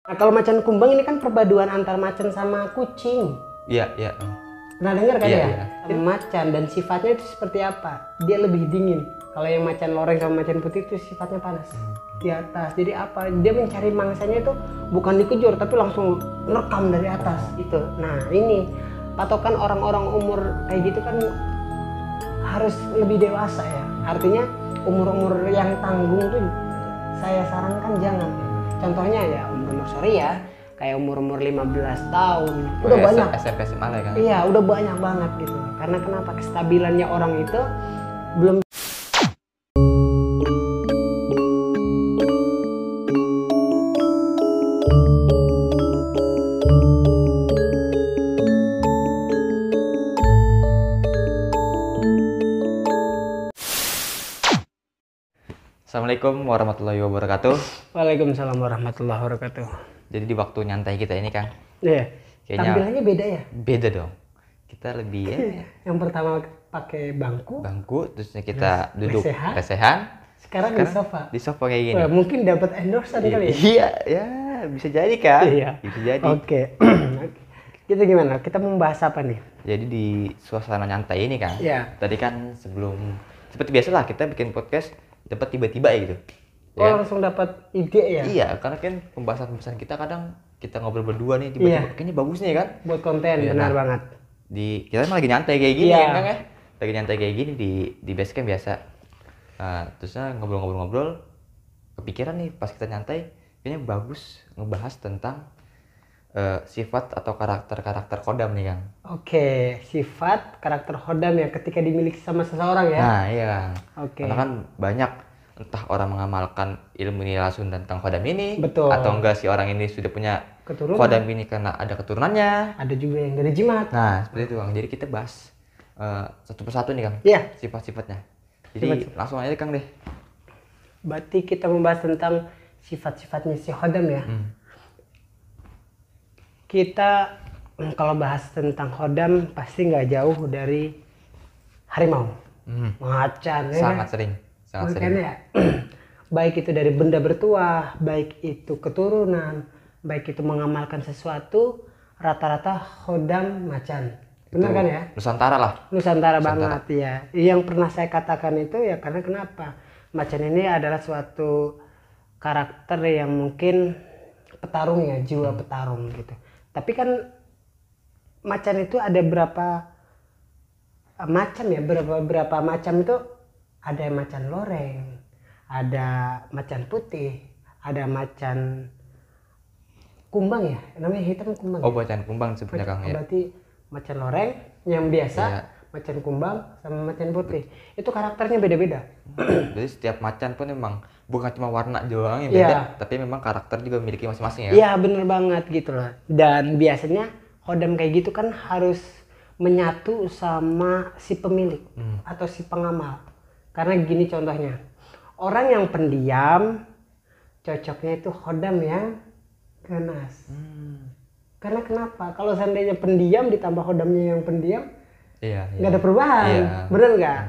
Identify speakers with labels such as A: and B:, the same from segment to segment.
A: Nah, kalau macan kumbang ini kan perpaduan antar macan sama kucing.
B: Iya, iya.
A: Pernah dengar kan
B: Iya,
A: ya?
B: iya.
A: Sama macan dan sifatnya itu seperti apa? Dia lebih dingin. Kalau yang macan loreng sama macan putih itu sifatnya panas. Di atas. Jadi apa? Dia mencari mangsanya itu bukan dikejar tapi langsung nerekam dari atas gitu. Nah, ini patokan orang-orang umur kayak gitu kan harus lebih dewasa ya. Artinya umur-umur yang tanggung tuh saya sarankan jangan. Contohnya ya umur sorry ya, kayak umur 15 tahun udah banyak
B: SMP SMA lah kan.
A: iya udah banyak banget gitu. Karena kenapa? Kestabilannya orang itu belum.
B: Assalamualaikum warahmatullahi wabarakatuh.
A: Waalaikumsalam warahmatullahi wabarakatuh.
B: Jadi di waktu nyantai kita ini Kang,
A: Iya,
B: kayaknya
A: tampilannya beda ya.
B: beda dong. Kita lebih ya
A: Yang pertama pakai bangku,
B: bangku, terusnya kita duduk
A: lesehan.
B: lesehan.
A: sekarang di sofa.
B: Di sofa kayak gini.
A: Wah, mungkin dapat endorsean kali ya.
B: Iya, ya bisa jadi kan?
A: Iya.
B: Bisa jadi.
A: Oke. Kita gimana? Kita membahas apa nih?
B: Jadi di suasana nyantai ini Kang.
A: Iya.
B: Tadi kan sebelum seperti biasa lah kita bikin podcast dapat tiba-tiba ya gitu.
A: Oh,
B: Ya.
A: langsung dapat ide ya?
B: Iya, karena kan pembahasan kita kadang kita ngobrol berdua nih tiba-tiba
A: Iya.
B: kayaknya bagus nih kan?
A: Buat konten,
B: Iya,
A: benar
B: nah.
A: banget.
B: Kita emang lagi nyantai kayak gini
A: Iya.
B: kan Kang ya? Lagi nyantai kayak gini di base camp biasa. Terusnya ngobrol-ngobrol kepikiran nih pas kita nyantai kayaknya bagus ngebahas tentang sifat atau karakter kodam nih Kang.
A: Oke, sifat karakter hodam ya ketika dimiliki sama seseorang ya.
B: Nah iya Kang.
A: Oke.
B: Karena kan banyak entah orang mengamalkan ilmu nilai langsung tentang kodam ini,
A: Betul.
B: atau enggak si orang ini sudah punya
A: Keturunan.
B: kodam ini karena ada keturunannya.
A: Ada juga yang dari jimat.
B: Nah seperti itu Kang. Jadi kita bahas satu persatu nih Kang.
A: Iya.
B: Sifat-sifatnya. Jadi langsung aja Kang deh.
A: Berarti kita membahas tentang sifat-sifatnya si hodam ya. Kita kalau bahas tentang hodam pasti nggak jauh dari harimau, macan ya
B: Sangat
A: kan?
B: sering. Sangat
A: Makanya
B: sering.
A: ya, baik itu dari benda bertuah, baik itu keturunan, baik itu mengamalkan sesuatu, rata-rata hodam macan. Benar
B: Itu
A: kan ya?
B: Nusantara lah.
A: Nusantara banget ya. Yang pernah saya katakan itu ya karena kenapa? Macan ini adalah suatu karakter yang mungkin petarung ya, jiwa petarung gitu. Tapi kan macan itu ada berapa macam ya? Berapa macam itu? Ada macan loreng, ada macan putih, ada macan kumbang ya? Namanya hitam kumbang.
B: Oh
A: Ya?
B: macan kumbang sebenarnya Kang ya.
A: Berarti macan loreng yang biasa,
B: Iya.
A: macan kumbang sama macan putih. Itu karakternya beda-beda.
B: Jadi setiap macan pun memang bukan cuma warna doang yang
A: Iya.
B: beda, tapi memang karakter juga memiliki masing-masing ya.
A: Iya, bener banget gitu loh. Dan biasanya hodam kayak gitu kan harus menyatu sama si pemilik atau si pengamal. Karena gini contohnya. Orang yang pendiam cocoknya itu hodam yang ganas. Karena kenapa? Kalau seandainya pendiam ditambah hodamnya yang pendiam,
B: Iya.
A: nggak ada perubahan,
B: Iya.
A: bener nggak?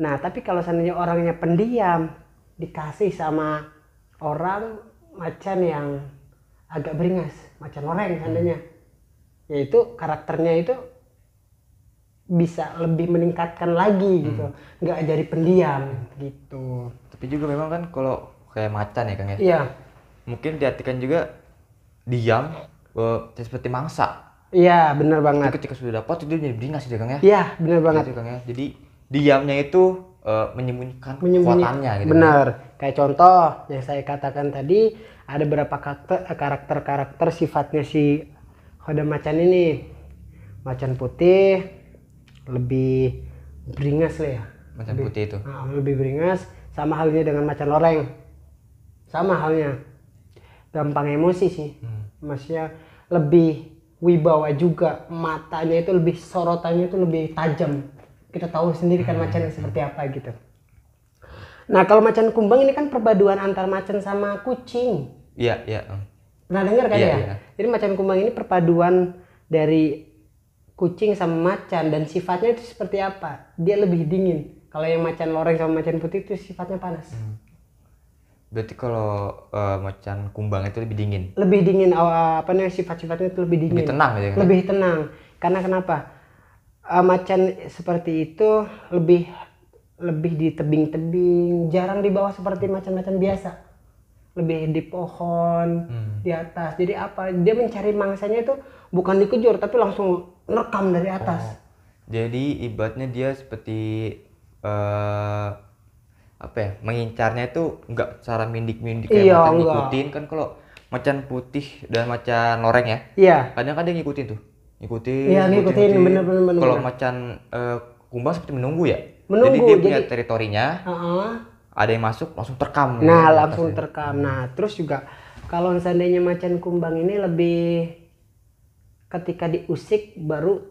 A: Nah, tapi kalau seandainya orangnya pendiam dikasih sama orang macan yang agak beringas, macan loreng seandainya, yaitu karakternya itu bisa lebih meningkatkan lagi gitu, nggak jadi pendiam gitu.
B: Tapi juga memang kan kalau kayak macan ya Kang ya.
A: Iya,
B: Mungkin diartikan juga diam seperti mangsa.
A: iya bener
B: Tapi
A: banget.
B: ketika sudah dapat itu dia jadi beringas ya Kang ya.
A: Iya bener banget.
B: Gitu, Kang ya. Jadi diamnya itu menyembunyikan kekuatannya gitu.
A: Bener. Kayak contoh yang saya katakan tadi, ada beberapa karakter sifatnya si hodam macan ini. Macan putih lebih beringas lah ya.
B: Macan putih itu.
A: Nah, lebih beringas, sama halnya dengan macan loreng. Sama halnya. Gampang emosi sih. Maksudnya lebih wibawa juga, matanya itu lebih, sorotannya itu lebih tajam. Kita tahu sendiri kan macan yang seperti apa gitu. Nah, kalau macan kumbang ini kan perpaduan antar macan sama kucing.
B: Iya, iya.
A: Pernah dengar kan
B: Iya,
A: ya?
B: iya.
A: Jadi macan kumbang ini perpaduan dari kucing sama macan, dan sifatnya itu seperti apa? Dia lebih dingin. Kalau yang macan loreng sama macan putih itu sifatnya panas.
B: Berarti kalau macan kumbang itu lebih dingin,
A: Lebih dingin, apa namanya, sifat-sifatnya itu lebih dingin.
B: lebih tenang gitu kan?
A: Lebih tenang. Karena kenapa? Macan seperti itu lebih lebih di tebing-tebing, jarang di bawah seperti macan-macan biasa. Lebih di pohon, di atas. Jadi apa? Dia mencari mangsanya itu bukan dikejar tapi langsung nerekam dari atas.
B: Jadi ibaratnya dia seperti apa ya? Mengincarnya itu nggak secara mindik-mindik kayak
A: Iya,
B: macan
A: enggak.
B: ngikutin kan. Kalau macan putih dan macan loreng ya,
A: Iya.
B: kadang dia ngikutin tuh, ngikutin.
A: Iya, ngikutin, bener.
B: Kalau macan kumbang seperti menunggu ya.
A: Menunggu,
B: Jadi dia punya
A: jadi-
B: teritorinya.
A: Heeh.
B: Ada yang masuk langsung terekam.
A: Nah,
B: ya,
A: langsung
B: atasnya.
A: terekam. Nah, terus juga kalau seandainya macan kumbang ini lebih ketika diusik baru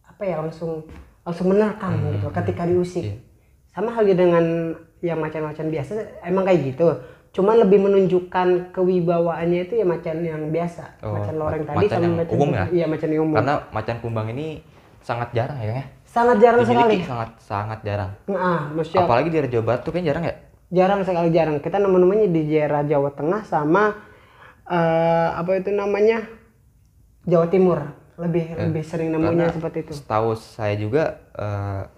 A: apa ya, langsung menerkam gitu ketika diusik.
B: Iya.
A: Sama halnya dengan yang macan-macan biasa, emang kayak gitu. Cuman lebih menunjukkan kewibawaannya itu ya macan yang biasa,
B: Oh,
A: macan loreng tadi
B: macan
A: sama
B: yang
A: macan
B: umum
A: putih.
B: ya?
A: Iya, macan yang umum.
B: Karena macan kumbang ini sangat jarang ya,
A: Sangat jarang sekali.
B: dimiliki sangat jarang.
A: Nah, maksudnya
B: Apalagi di daerah Jawa Barat tuh kan jarang ya.
A: jarang sekali, jarang. Kita nemu-nemunya di daerah Jawa Tengah sama apa itu namanya, Jawa Timur. Lebih sering nemunya
B: Karena
A: seperti itu.
B: setahu saya juga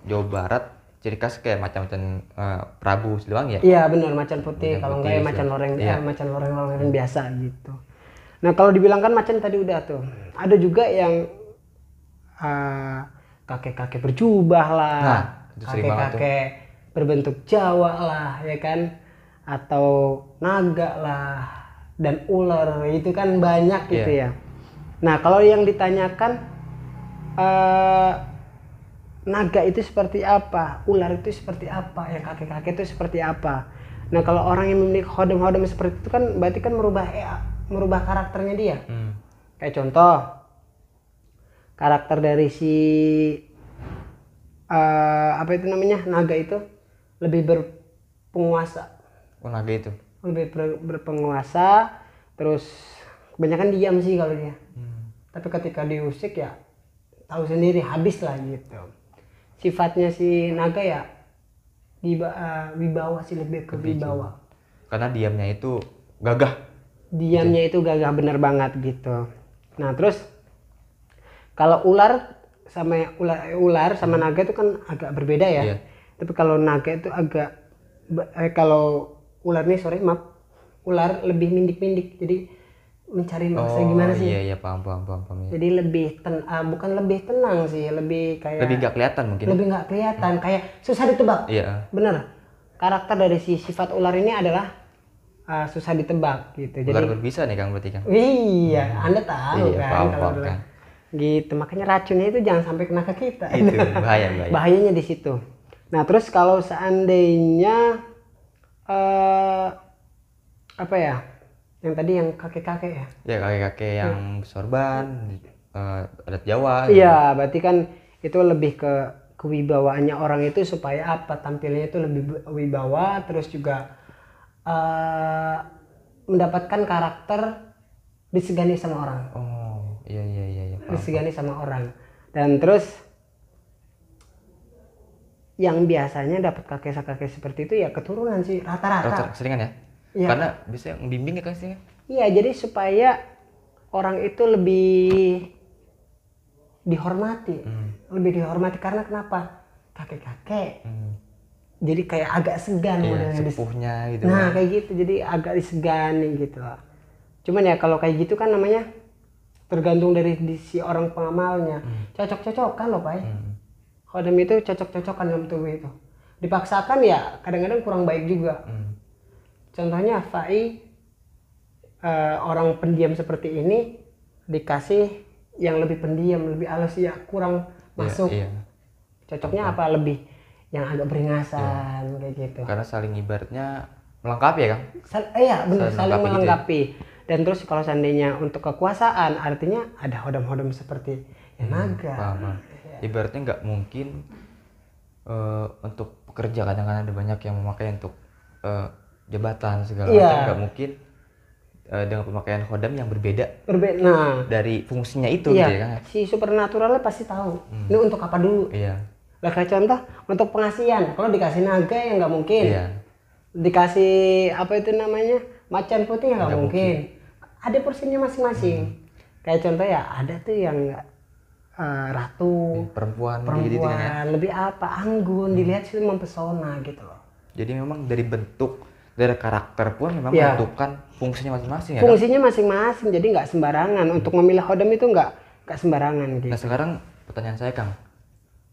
B: Jawa Barat ciri khas kayak macam-macam Prabu Siliwangi ya.
A: Iya benar, macan putih.
B: Macan
A: Kalau
B: putih,
A: enggak ya macan loreng,
B: iya.
A: macan loreng biasa gitu. Nah kalau dibilang kan macan tadi udah tuh. Ada juga yang kakek-kakek berjubah lah,
B: Nah, itu sering banget tuh.
A: kakek-kakek berbentuk Jawa lah, ya kan, atau naga lah, dan ular itu kan banyak gitu
B: Iya.
A: ya. Nah kalau yang ditanyakan naga itu seperti apa, ular itu seperti apa, ya kakek-kakek itu seperti apa. Nah kalau orang yang memiliki hodem-hodem seperti itu kan berarti kan merubah karakternya dia. Kayak contoh karakter dari si apa itu namanya, naga itu lebih berpenguasa,
B: Oh, naga itu.
A: lebih berpenguasa, terus kebanyakan diam sih kalau dia. Tapi ketika diusik ya tahu sendiri, habis lah gitu. Sifatnya si naga ya wibawa sih, lebih ke wibawa.
B: Karena diamnya itu gagah.
A: Diamnya itu gagah, bener banget gitu. Nah terus kalau ular sama naga itu kan agak berbeda ya.
B: Iya.
A: Tapi kalau naga itu agak kalau ular nih, ular lebih mindik-mindik, jadi mencari mangsa gimana sih.
B: Iya, paham ya.
A: Jadi lebih bukan lebih tenang sih, lebih kayak
B: Lebih nggak kelihatan mungkin.
A: lebih nggak kelihatan, kayak susah ditebak.
B: Iya.
A: Bener, karakter dari si sifat ular ini adalah susah ditebak gitu.
B: Ular
A: Jadi
B: berbisa nih Kang berarti kan.
A: iya, Anda tahu
B: Iya,
A: kan
B: paham,
A: kalau
B: paham,
A: ular.
B: kan.
A: Gitu, makanya racunnya itu jangan sampai kena ke kita.
B: Itu bahaya.
A: Bahayanya di situ. Nah terus kalau seandainya apa ya, yang tadi yang kakek-kakek ya.
B: Ya kakek-kakek yang bersorban, adat Jawa.
A: Iya, berarti kan itu lebih ke kewibawaannya orang itu, supaya apa, tampilnya itu lebih wibawa, terus juga mendapatkan karakter disegani sama orang.
B: Oh, iya. Paham.
A: Disegani sama orang. Dan terus yang biasanya dapat kakek-kakek seperti itu ya keturunan sih rata-rata.
B: Seringan ya?
A: Iya.
B: Karena bisa yang bimbing ya kan sih.
A: Iya, jadi supaya orang itu lebih dihormati. Lebih dihormati karena kenapa? Kakek-kakek. Jadi kayak agak segan
B: Iya,
A: modelnya.
B: sepuhnya gitu.
A: Nah, kayak gitu. Jadi agak disegani gitu. Cuman ya kalau kayak gitu kan namanya tergantung dari si orang pengamalnya. Cocok-cocokan loh, Pak. Khodam itu cocok-cocokan dalam tubuh itu. Dipaksakan ya kadang-kadang kurang baik juga. Contohnya Fai, orang pendiam seperti ini dikasih yang lebih pendiam, lebih halus, ya kurang masuk.
B: Iya.
A: Cocoknya apa, lebih yang agak beringasan kayak gitu.
B: Karena saling ibaratnya melengkapi ya Kang.
A: Iya benar, saling
B: melengkapi gitu ya.
A: melengkapi. Dan terus kalau seandainya untuk kekuasaan, artinya ada hodam-hodam seperti yang naga.
B: Paham. Ibaratnya nggak mungkin untuk pekerja, kadang-kadang ada banyak yang memakai untuk jabatan segala
A: Iya.
B: macam, nggak mungkin dengan pemakaian khodam yang berbeda
A: Nah,
B: dari fungsinya itu
A: iya,
B: gitu ya Kang.
A: si supernaturalnya pasti tahu ini untuk apa dulu.
B: Iya.
A: Lah kayak contoh untuk pengasihan, kalau dikasih naga ya nggak mungkin.
B: Iya.
A: Dikasih apa itu namanya macan putih ya nggak
B: Nggak
A: mungkin. Ada porsinya masing-masing. Kayak contoh ya ada tuh yang ratu,
B: Perempuan gitu kan ya.
A: lebih apa anggun, dilihat sih mempesona gitu loh.
B: Jadi memang dari bentuk, dari karakter pun memang
A: Iya.
B: menentukan fungsinya masing-masing ya kan?
A: Fungsinya masing-masing, jadi nggak sembarangan. Untuk memilih khodam itu nggak sembarangan gitu.
B: Nah sekarang pertanyaan saya Kang,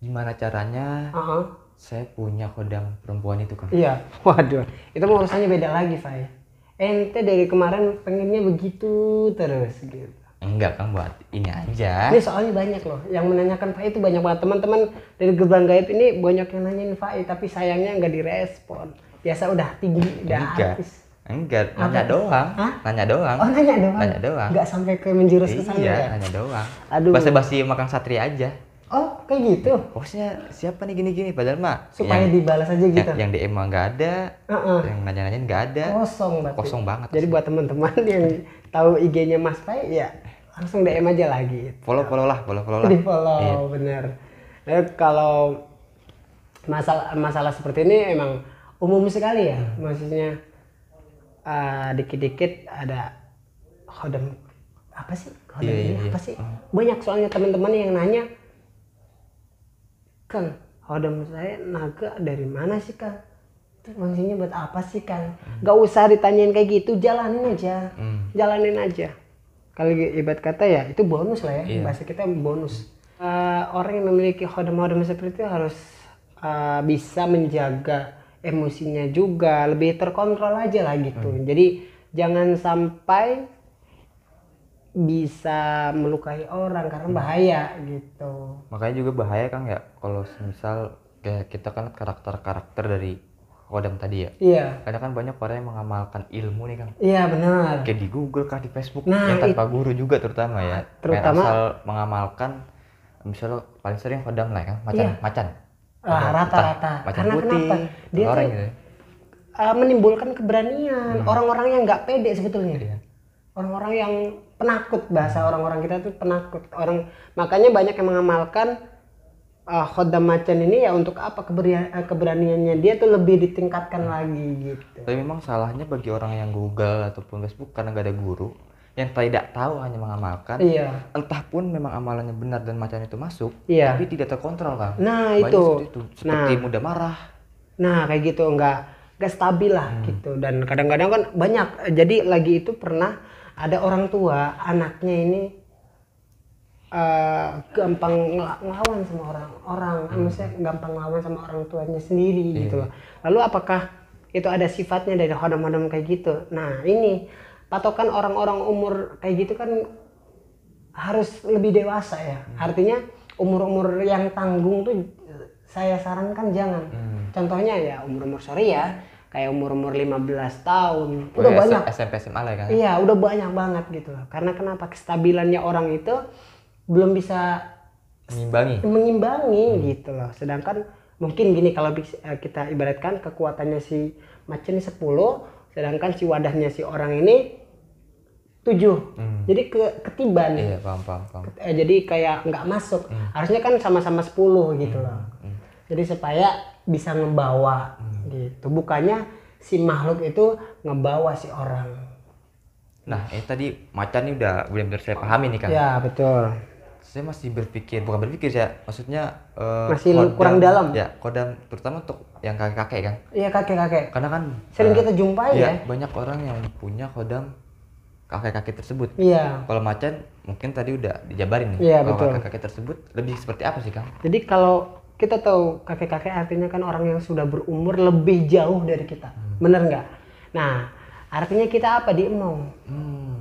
B: gimana caranya
A: Heeh.
B: saya punya khodam perempuan itu Kang?
A: Iya, waduh, itu mah urusannya beda lagi, Fai. Ente dari kemarin pengennya begitu terus gitu.
B: Enggak Kang, buat ini aja.
A: Ini soalnya banyak loh yang menanyakan Fai, itu banyak banget. Teman-teman dari Gerbang Gaib ini banyak yang nanyain Fai, tapi sayangnya nggak direspon. Biasa udah tinggi, udah habis.
B: Enggak, nanya
A: Apa?
B: doang.
A: Hah?
B: Nanya doang.
A: Oh nanya doang?
B: Nanya doang.
A: Nggak sampai ke menjurus ke sana
B: Iya,
A: ya?
B: nanya doang.
A: Aduh.
B: Basa-basi sama Kang Satria aja.
A: Oh kayak gitu?
B: Bosnya siapa nih gini-gini, padahal mah
A: Supaya
B: yang,
A: dibalas aja gitu?
B: yang DM mah nggak ada,
A: Heeh.
B: yang nanya-nanyain nggak ada.
A: Kosong berarti.
B: Kosong banget.
A: Jadi buat teman-teman yang tahu IG-nya Mas Fai ya langsung DM aja lagi.
B: Follow lah.
A: Di follow,
B: Iya.
A: bener. Nah, kalau masalah seperti ini emang umum sekali ya, maksudnya dikit-dikit ada khodam apa sih? Khodam
B: Iya,
A: ini
B: iya.
A: apa sih? Banyak soalnya teman-teman yang nanya, Kang, khodam saya naga dari mana sih Kang? Itu fungsinya buat apa sih Kang? Gak usah ditanyain kayak gitu, jalanin aja, jalanin aja. Kalau ibarat kata ya itu bonus lah ya,
B: Iya.
A: bahasa kita bonus. Orang yang memiliki khodam-khodam seperti itu harus bisa menjaga emosinya juga, lebih terkontrol aja lah gitu. Jadi jangan sampai bisa melukai orang karena bahaya gitu.
B: Makanya juga bahaya Kang ya, kalau misal kayak kita kan karakter-karakter dari khodam tadi ya.
A: Iya,
B: Kadang kan banyak orang yang mengamalkan ilmu nih Kang.
A: iya benar.
B: Kayak di Google kah, di Facebook,
A: Nah,
B: yang tanpa guru juga terutama ya.
A: Terutama-
B: Kayak asal mengamalkan, misalnya paling sering khodam lah ya kan, macan.
A: Rata-rata.
B: Macan
A: Karena
B: putih,
A: kenapa? Dia
B: orang
A: tuh
B: gitu.
A: menimbulkan keberanian. Orang-orang yang nggak pede sebetulnya.
B: Iya.
A: Orang-orang yang penakut, bahasa orang-orang kita tuh penakut. Makanya banyak yang mengamalkan khodam macan ini ya untuk apa, keberaniannya dia tuh lebih ditingkatkan lagi gitu.
B: Tapi memang salahnya bagi orang yang Google ataupun Facebook karena nggak ada guru, yang tidak tahu hanya mengamalkan.
A: Iya.
B: Entah pun memang amalannya benar dan macan itu masuk,
A: Iya.
B: tapi tidak terkontrol Kang.
A: Nah,
B: Banyak
A: itu.
B: seperti itu. Seperti mudah marah.
A: Nah kayak gitu nggak stabil lah gitu. Dan kadang-kadang kan banyak. Jadi lagi itu pernah ada orang tua anaknya ini gampang ngelawan sama orang, maksudnya gampang ngelawan sama orang tuanya sendiri gitu loh. Lalu apakah itu ada sifatnya dari khodam-khodam kayak gitu? Nah ini patokan orang-orang umur kayak gitu kan harus lebih dewasa ya. Artinya umur-umur yang tanggung tuh saya sarankan jangan. Contohnya ya umur-umur sorry ya, kayak umur-umur 15 tahun. Udah banyak.
B: SMP SMA lah ya kan.
A: Iya, udah banyak banget gitu loh. Karena kenapa? Kestabilannya orang itu belum bisa mengimbangi gitu loh. Sedangkan mungkin gini, kalau kita ibaratkan kekuatannya si macan ini 10, sedangkan si wadahnya si orang ini 7. Jadi ketiban.
B: Iya, paham.
A: Jadi kayak nggak masuk. Harusnya kan sama-sama 10 gitu loh. Jadi supaya bisa ngebawa gitu. Bukannya si makhluk itu ngebawa si orang.
B: Nah, ini tadi macan ini udah benar-benar saya pahami nih Kang.
A: Ya, betul.
B: Saya masih bukan berpikir ya, maksudnya
A: Masih kurang dalam.
B: Ya, khodam terutama untuk yang kakek-kakek kan.
A: Iya, kakek-kakek.
B: Karena kan
A: Sering kita jumpai ya.
B: banyak orang yang punya khodam kakek-kakek tersebut.
A: Iya.
B: Kalau macan mungkin tadi udah dijabarin nih.
A: Iya,
B: Kalau
A: betul.
B: kakek-kakek tersebut lebih seperti apa sih Kang?
A: Jadi kalau kita tahu kakek-kakek artinya kan orang yang sudah berumur lebih jauh dari kita. Bener nggak? Nah, artinya kita apa? Diemong.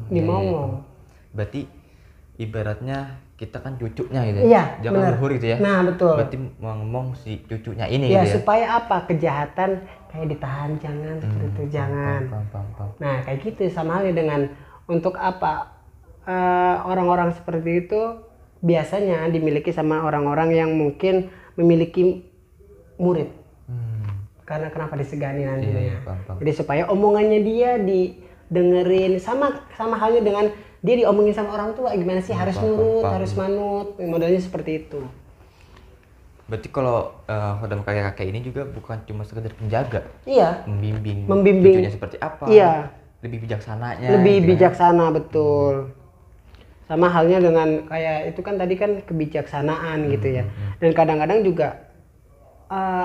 A: Dimongong.
B: Berarti ibaratnya kita kan cucunya gitu ya.
A: Iya,
B: Jangan
A: bener.
B: luhur gitu ya.
A: Nah, betul.
B: Berarti ngomong si cucunya ini
A: Ya,
B: gitu ya.
A: supaya apa? Kejahatan kayak ditahan, jangan seperti itu, jangan.
B: Paham.
A: Nah, kayak gitu sama halnya dengan untuk apa? Orang-orang seperti itu biasanya dimiliki sama orang-orang yang mungkin memiliki murid. Karena kenapa disegani nantinya.
B: paham.
A: Jadi supaya omongannya dia didengerin, sama halnya dengan dia diomongin sama orang tua, gimana sih harus nurut, harus manut, modelnya seperti itu.
B: Berarti kalau khodam kakek-kakek ini juga bukan cuma sekedar penjaga,
A: Iya,
B: membimbing
A: Membimbing.
B: cucunya seperti apa,
A: iya,
B: lebih bijaksananya,
A: lebih
B: gitu kan.
A: bijaksana, betul. Sama halnya dengan kayak itu kan tadi kan kebijaksanaan gitu ya. Dan kadang-kadang juga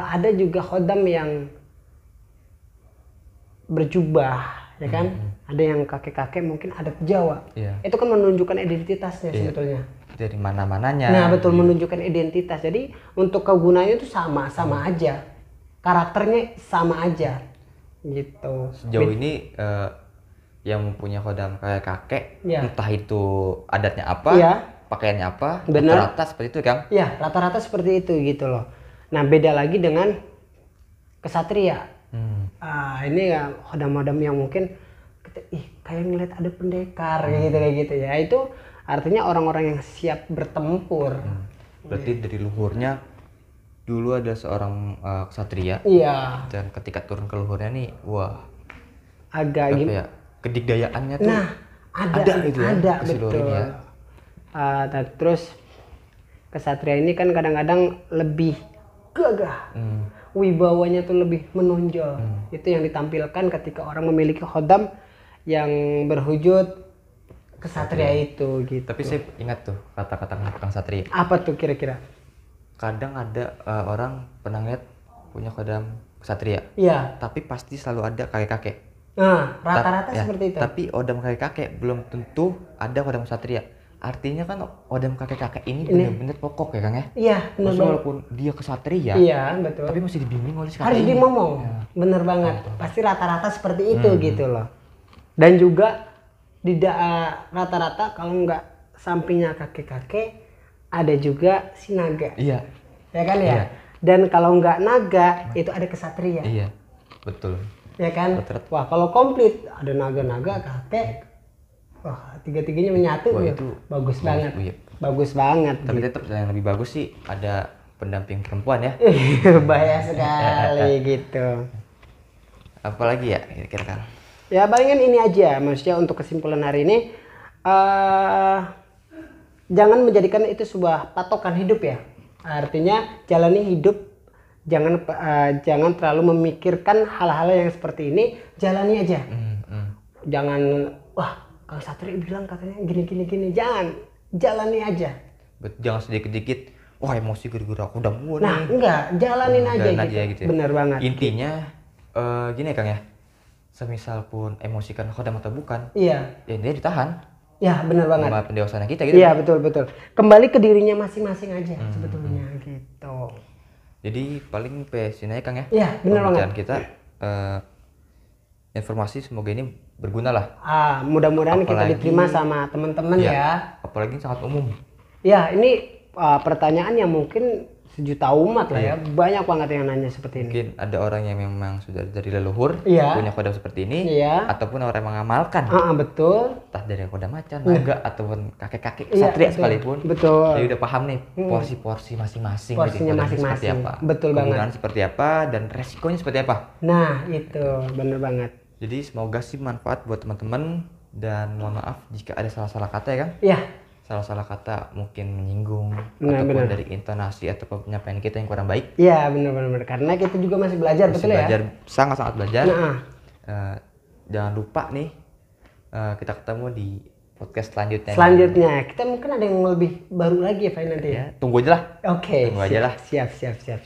A: ada juga khodam yang berjubah, ya kan? Ada yang kakek-kakek mungkin adat Jawa.
B: Iya.
A: Itu kan menunjukkan identitasnya sebetulnya.
B: Dari mana-mananya.
A: Nah, betul, menunjukkan identitas. Jadi untuk kegunaannya itu sama aja. Karakternya sama aja. Gitu.
B: Sejauh ini yang mempunyai khodam kayak kakek,
A: Iya.
B: entah itu adatnya apa,
A: Iya.
B: pakaiannya apa,
A: Benar.
B: rata-rata seperti itu, Kang.
A: Ya, rata-rata seperti itu gitu loh. Nah, beda lagi dengan kesatria. Ini ya khodam-khodam yang mungkin kayak ngeliat ada pendekar kayak gitu ya. Itu artinya orang-orang yang siap bertempur.
B: Berarti dari luhurnya dulu ada seorang ksatria,
A: Iya,
B: dan ketika turun ke luhurnya nih, wah,
A: agak
B: apa ya, kedigdayaannya tuh
A: Nah, ada
B: gitu ya,
A: ada
B: ke seluruh
A: betul.
B: ini ya.
A: Terus kesatria ini kan kadang-kadang lebih gagah. Wibawanya tuh lebih menonjol. Itu yang ditampilkan ketika orang memiliki khodam yang berwujud kesatria itu gitu.
B: Tapi saya ingat tuh kata-kata Kang Satria.
A: Apa tuh kira-kira?
B: Kadang ada orang pernah lihat punya khodam ksatria,
A: Iya.
B: tapi pasti selalu ada kakek-kakek.
A: Nah, rata-rata
B: Ya,
A: seperti itu.
B: Tapi khodam kakek-kakek belum tentu ada khodam ksatria. Artinya kan khodam kakek-kakek ini benar-benar pokok ya, Kang ya.
A: Iya, benar
B: Maksudnya
A: banget.
B: walaupun dia ksatria,
A: Iya, betul.
B: tapi masih dibimbing oleh si kakek
A: Harus
B: ini.
A: dimomong. Bener banget. Pasti rata-rata seperti itu gitu loh. Dan juga rata-rata kalau nggak sampingnya kakek-kakek ada juga si naga.
B: Iya.
A: Ya kan ya?
B: Iya.
A: Dan kalau nggak naga itu ada kesatria.
B: Iya, betul.
A: Ya kan?
B: Rata-rata.
A: Wah, kalau komplit ada naga-naga, kakek. Wah, tiga-tiganya menyatu.
B: Wah,
A: ya.
B: itu
A: bagus
B: bagus,
A: banget.
B: iya.
A: Bagus banget.
B: Tapi tetap yang lebih bagus sih ada pendamping perempuan ya.
A: Bahaya sekali gitu.
B: Apalagi ya kira-kira, Kang?
A: Ya palingan ini aja maksudnya untuk kesimpulan hari ini jangan menjadikan itu sebuah patokan hidup ya. Artinya jalani hidup, jangan terlalu memikirkan hal-hal yang seperti ini, jalani aja. Jangan wah Kang Satri bilang katanya gini, jangan, jalani aja.
B: Jangan sedikit-sedikit wah emosi gara-gara aku udah mulai.
A: Nah enggak, jalanin aja gitu.
B: ya.
A: Bener banget.
B: Intinya gini ya, Kang ya. Semisal pun emosi karena khodam atau bukan,
A: Iya.
B: ya dia ditahan
A: Ya bener banget.
B: sama pendewasaan kita gitu.
A: Iya betul. Kembali ke dirinya masing-masing aja sebetulnya gitu.
B: Jadi paling sini aja, Kang ya.
A: Iya bener banget.
B: Pembicaraan kita informasi semoga ini berguna lah.
A: Mudah-mudahan kita
B: Apalagi-
A: diterima sama teman-teman
B: Iya.
A: ya.
B: Apalagi sangat umum.
A: Ya ini pertanyaan yang mungkin sejuta umat lah ya. Banyak banget yang nanya seperti ini.
B: Mungkin ada orang yang memang sudah dari leluhur
A: Iya.
B: punya khodam seperti ini,
A: Iya.
B: ataupun orang yang mengamalkan,
A: Betul.
B: entah dari khodam macan, naga, ataupun kakek-kakek
A: Iya,
B: satria
A: betul.
B: sekalipun.
A: Betul.
B: Jadi udah paham nih porsi-porsi masing-masing.
A: Porsinya
B: gitu, khodamnya
A: masing-masing.
B: seperti apa,
A: Betul banget.
B: kegunaan seperti apa, dan resikonya seperti apa.
A: Nah itu bener banget.
B: Jadi semoga sih manfaat buat teman-teman, dan mohon maaf jika ada salah-salah kata ya, Kang.
A: Ya
B: Salah-salah kata mungkin menyinggung,
A: Benar,
B: ataupun
A: benar.
B: dari intonasi ataupun penyampaian kita yang kurang baik.
A: ya bener. Karena kita juga masih belajar
B: Masih
A: betul
B: belajar,
A: ya.
B: sangat-sangat belajar.
A: Nah.
B: Jangan lupa nih kita ketemu di podcast selanjutnya.
A: Selanjutnya kita mungkin ada yang lebih baru lagi ya Fai nanti ya.
B: Ya, tunggu aja lah.
A: Oke.
B: Tunggu aja lah.
A: Siap.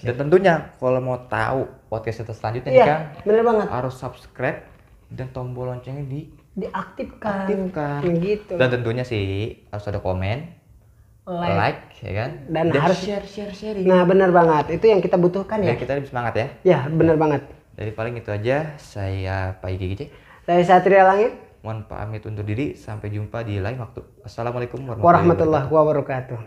B: Dan tentunya kalau mau tahu podcast kita selanjutnya
A: Iya
B: nih, Kang,
A: bener banget.
B: harus subscribe dan tombol loncengnya
A: Diaktifkan.
B: diaktifkan.
A: Gitu.
B: Dan tentunya sih harus ada komen, like ya kan,
A: Dan harus
B: sharing.
A: Nah bener banget. Itu yang kita butuhkan ya.
B: Biar kita lebih semangat ya.
A: Ya bener banget.
B: Dari paling itu aja, saya Pak Igi Gici.
A: Saya Satria Langit.
B: Mohon pamit undur diri, sampai jumpa di lain waktu. Assalamualaikum
A: Warahmatullahi wabarakatuh.